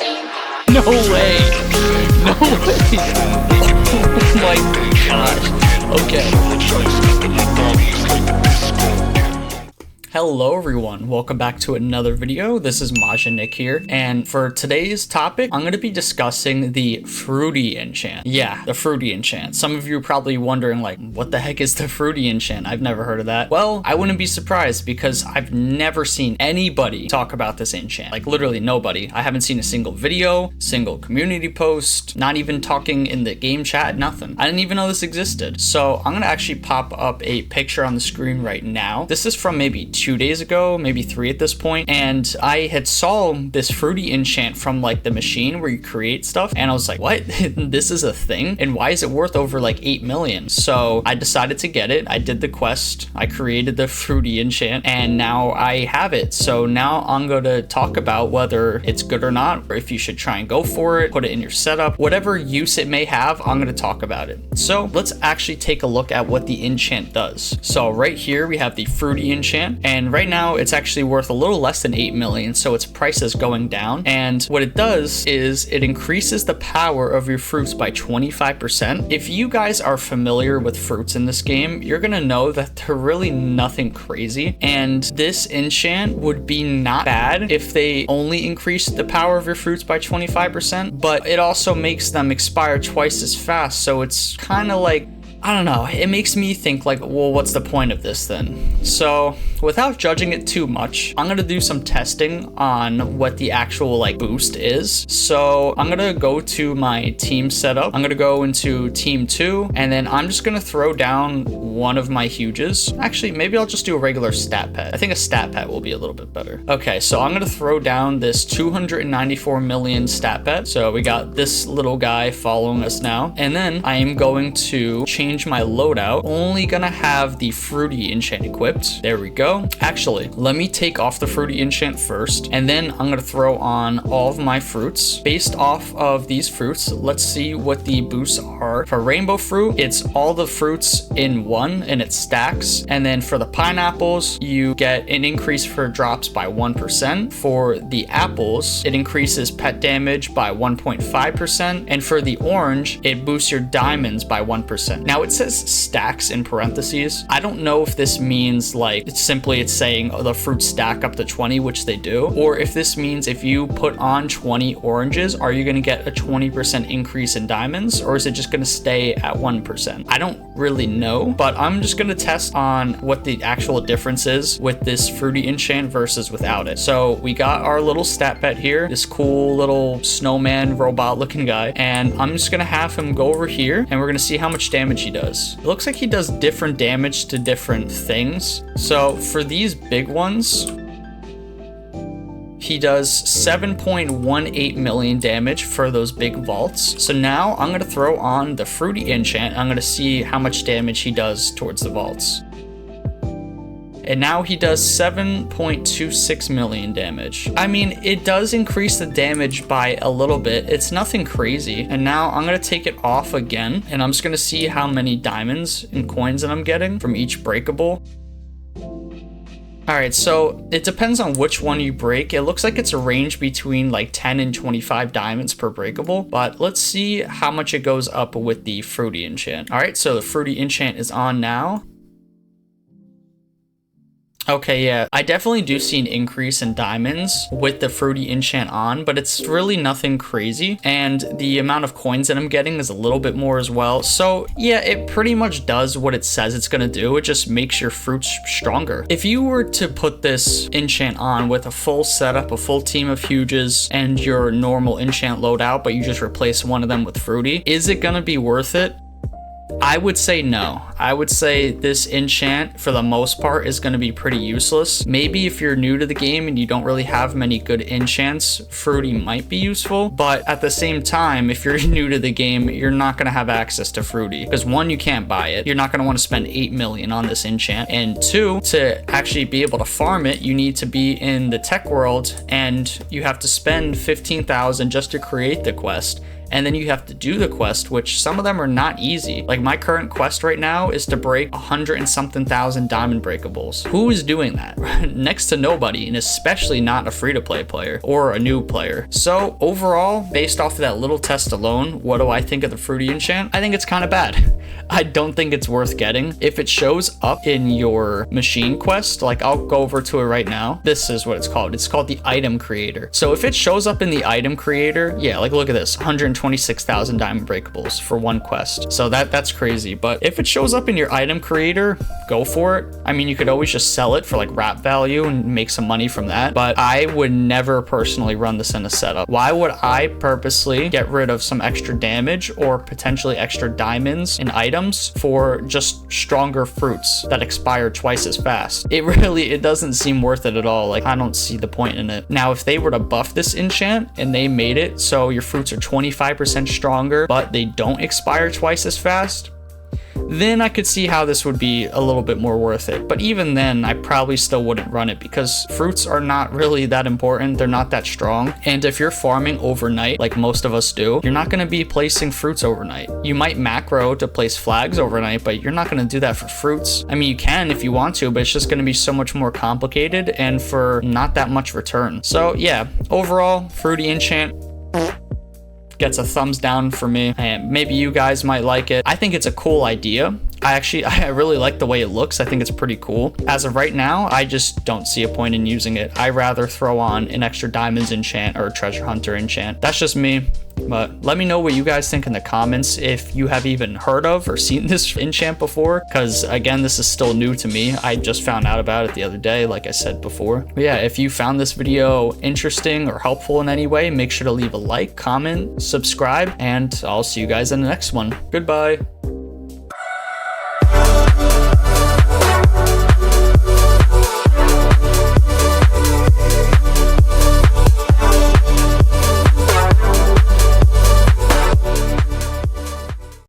No way! No way! Oh my gosh. Okay. Hello everyone, welcome back to another video. This is Nick here, and for today's topic, I'm going to be discussing the Fruity Enchant. Yeah, the Fruity Enchant. Some of you are probably wondering, like, what the heck is the Fruity Enchant? I've never heard of that. Well, I wouldn't be surprised because I've never seen anybody talk about this enchant. Like, literally nobody. I haven't seen a single video, single community post, not even talking in the game chat, nothing. I didn't even know this existed. So I'm going to actually pop up a picture on the screen right now. This is from maybe 2 days ago, maybe 3 at this point, and I had saw this Fruity Enchant from like the machine where you create stuff, and I was like, what? This is a thing? And why is it worth over like 8 million? So I decided to get it. I did the quest, I created the Fruity Enchant, and now I have it. So now I'm going to talk about whether it's good or not, or if you should try and go for it, put it in your setup, whatever use it may have, I'm going to talk about it. So let's actually take a look at what the enchant does. So right here we have the Fruity Enchant, and right now it's actually worth a little less than 8 million, so its price is going down. And what it does is it increases the power of your fruits by 25%. If you guys are familiar with fruits in this game, you're gonna know that they're really nothing crazy, and this enchant would be not bad if they only increased the power of your fruits by 25%, but it also makes them expire twice as fast, so it's kind of like, I don't know, it makes me think like, well, what's the point of this then? So without judging it too much, I'm gonna do some testing on what the actual like boost is. So I'm gonna go to my team setup. I'm gonna go into team 2, and then I'm just gonna throw down one of my huges. Actually, maybe I'll just do a regular stat pet. I think a stat pet will be a little bit better. Okay, so I'm gonna throw down this 294 million stat pet. So we got this little guy following us now. And then I am going to change my loadout. Only gonna have the Fruity Enchant equipped. There we go. Actually, let me take off the Fruity Enchant first, and then I'm gonna throw on all of my fruits. Based off of these fruits, let's see what the boosts are. For rainbow fruit, it's all the fruits in one, and it stacks. And then for the pineapples, you get an increase for drops by 1%. For the apples, it increases pet damage by 1.5%. And for the orange, it boosts your diamonds by 1%. Now it says stacks in parentheses. I don't know if this means like it's saying, oh, the fruits stack up to 20, which they do, or if this means if you put on 20 oranges, are you going to get a 20% increase in diamonds, or is it just going to stay at 1%? I don't really know, but I'm just going to test on what the actual difference is with this Fruity Enchant versus without it. So we got our little stat pet here, this cool little snowman robot looking guy, and I'm just going to have him go over here, and we're going to see how much damage he does. It looks like he does different damage to different things. So for these big ones, he does 7.18 million damage for those big vaults. So now I'm going to throw on the Fruity Enchant. I'm going to see how much damage he does towards the vaults. And now he does 7.26 million damage. I mean, it does increase the damage by a little bit. It's nothing crazy. And now I'm going to take it off again, and I'm just going to see how many diamonds and coins that I'm getting from each breakable. Alright, so it depends on which one you break. It looks like it's a range between like 10 and 25 diamonds per breakable, but let's see how much it goes up with the Fruity Enchant. Alright, so the Fruity Enchant is on now. Okay, yeah, I definitely do see an increase in diamonds with the Fruity Enchant on, but it's really nothing crazy, and the amount of coins that I'm getting is a little bit more as well. So yeah, it pretty much does what it says it's gonna do. It just makes your fruits stronger. If you were to put this enchant on with a full setup, a full team of huges, and your normal enchant loadout, but you just replace one of them with Fruity, is it gonna be worth it? I would say no. I would say this enchant, for the most part, is going to be pretty useless. Maybe if you're new to the game and you don't really have many good enchants, Fruity might be useful. But at the same time, if you're new to the game, you're not going to have access to Fruity. Because one, you can't buy it. You're not going to want to spend 8 million on this enchant. And two, to actually be able to farm it, you need to be in the tech world, and you have to spend 15,000 just to create the quest. and then you have to do the quest, which some of them are not easy. Like my current quest right now is to break 100 and something thousand diamond breakables. Who is doing that? Next to nobody, and especially not a free-to-play player or a new player. So overall, based off of that little test alone, what do I think of the fruity enchant? I think it's kind of bad. I don't think it's worth getting. If it shows up in your machine quest, like I'll go over to it right now. This is what it's called. It's called the item creator. So if it shows up in the item creator, yeah, like look at this, 126,000 diamond breakables for one quest. So that's crazy. But if it shows up in your item creator, go for it. I mean, you could always just sell it for like wrap value and make some money from that. But I would never personally run this in a setup. Why would I purposely get rid of some extra damage or potentially extra diamonds in items for just stronger fruits that expire twice as fast? It doesn't seem worth it at all. Like, I don't see the point in it. Now, if they were to buff this enchant and they made it so your fruits are 25% stronger, but they don't expire twice as fast, then I could see how this would be a little bit more worth it. But even then, I probably still wouldn't run it because fruits are not really that important. They're not that strong. And if you're farming overnight, like most of us do, you're not going to be placing fruits overnight. You might macro to place flags overnight, but you're not going to do that for fruits. I mean, you can if you want to, but it's just going to be so much more complicated and for not that much return. So yeah, overall, fruity enchant gets a thumbs down for me, and maybe you guys might like it. I think it's a cool idea. I really like the way it looks. I think it's pretty cool. As of right now, I just don't see a point in using it. I rather throw on an extra diamonds enchant or a treasure hunter enchant. That's just me. But let me know what you guys think in the comments if you have even heard of or seen this enchant before, because again, this is still new to me. I just found out about it the other day, like I said before. But yeah, if you found this video interesting or helpful in any way, make sure to leave a like, comment, subscribe, and I'll see you guys in the next one. Goodbye.